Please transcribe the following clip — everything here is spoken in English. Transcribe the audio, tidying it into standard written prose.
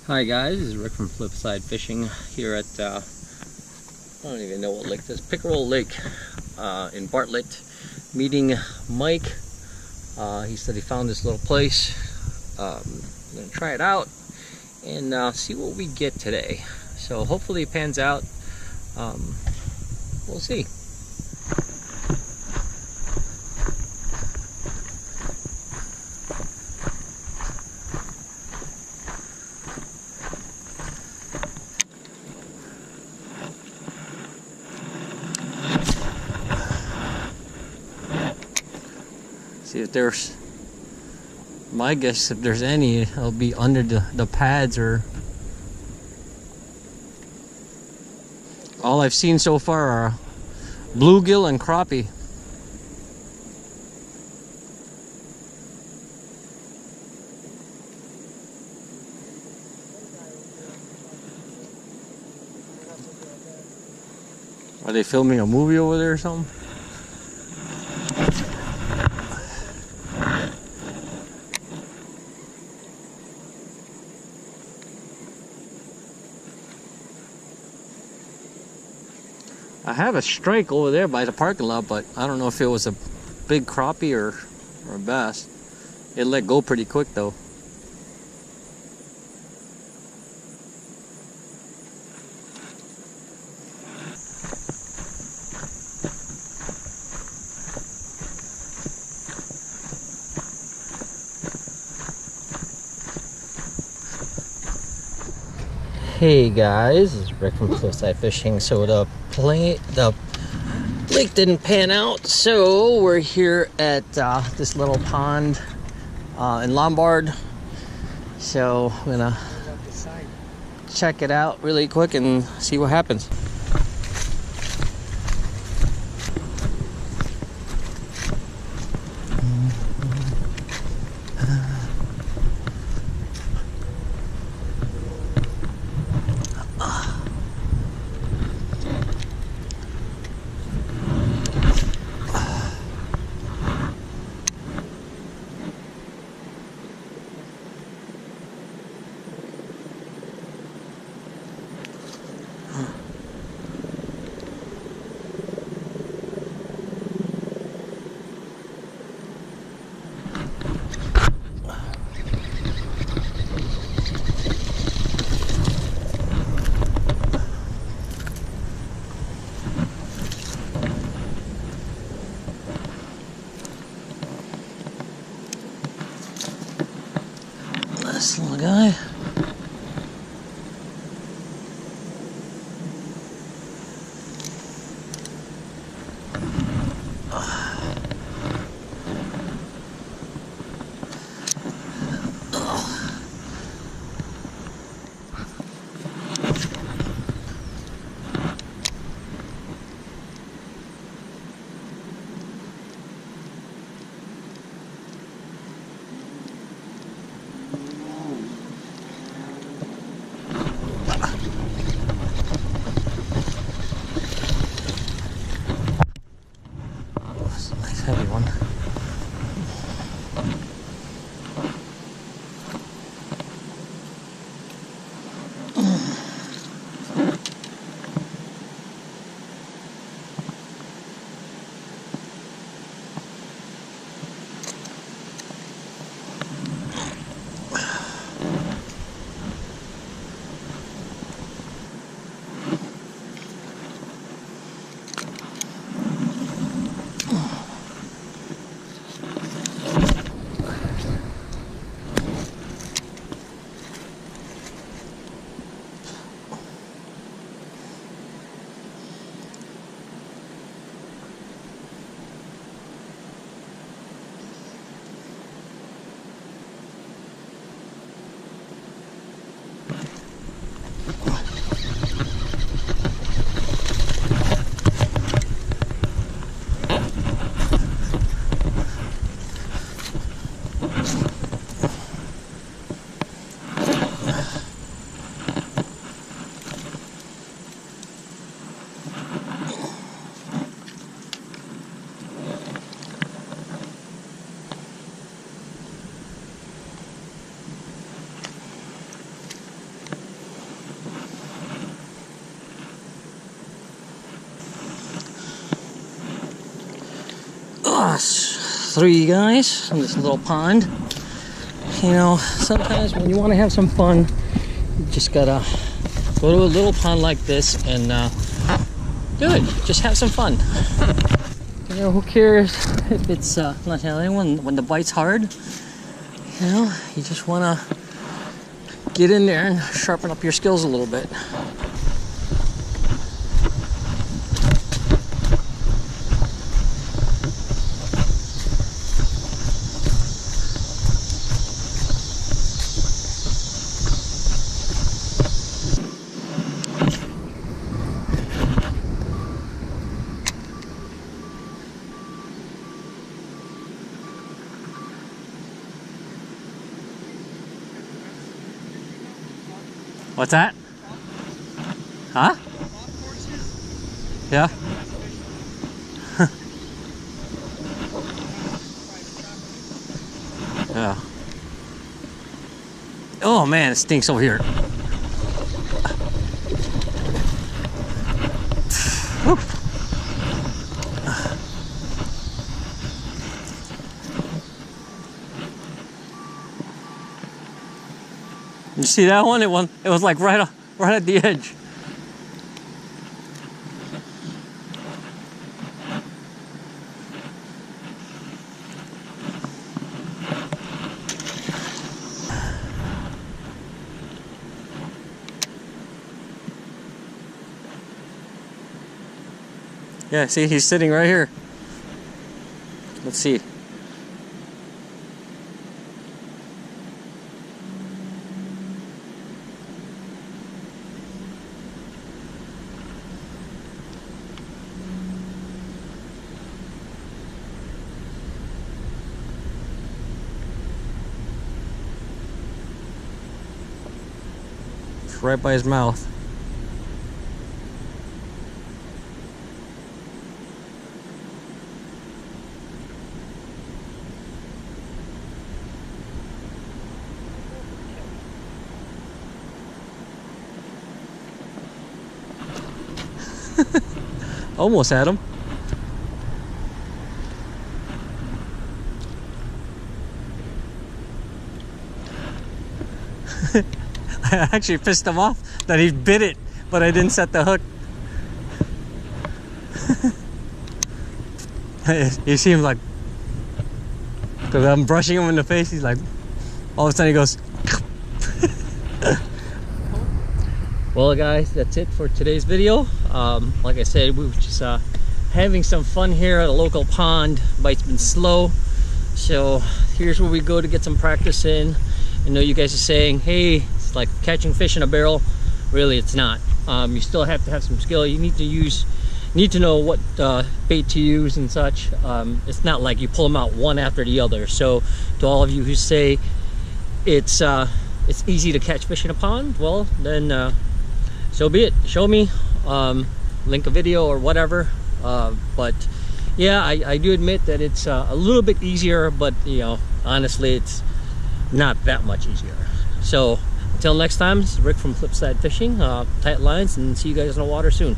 Hi guys, this is Rick from FlipSide Fishing here at, I don't even know what lake this is, Pickerel Lake in Bartlett, meeting Mike. He said he found this little place. I'm going to try it out and see what we get today. So hopefully it pans out. We'll see. See if there's, my guess, if there's any, it'll be under the pads, or all I've seen so far are bluegill and crappie. Are they filming a movie over there or something? I have a strike over there by the parking lot, but I don't know if it was a big crappie or a bass. It let go pretty quick though. Hey guys, this is Rick from FlipSide Fishing. So the lake didn't pan out, so we're here at this little pond in Lombard. So I'm gonna check it out really quick and see what happens. This little guy. Heavy one. us 3 guys in this little pond. You know, sometimes when you want to have some fun, you just gotta go to a little pond like this and do it. Just have some fun. You know, who cares if it's not anyone when the bite's hard. You know, you just wanna get in there and sharpen up your skills a little bit. What's that? Huh? Yeah. Yeah. Oh man, it stinks over here. Whew. You see that one? It was like right at the edge. Yeah, see, he's sitting right here. Let's see. It's right by his mouth. Almost had him. I actually pissed him off that he bit it, but I didn't set the hook. He seems like, because I'm brushing him in the face, he's like, all of a sudden he goes. Well guys, that's it for today's video. Like I said, we were just having some fun here at a local pond. Bite's been slow, so here's where we go to get some practice in. I know you guys are saying, hey, it's like catching fish in a barrel. Really, it's not. You still have to have some skill. You need to know what bait to use and such. It's not like you pull them out one after the other. So to all of you who say it's easy to catch fish in a pond, well then so be it. Show me, link a video or whatever. But yeah, I do admit that it's a little bit easier, but you know, honestly, it's not that much easier. So until next time, this is Rick from FlipSide Fishing. Tight lines, and see you guys in the water soon.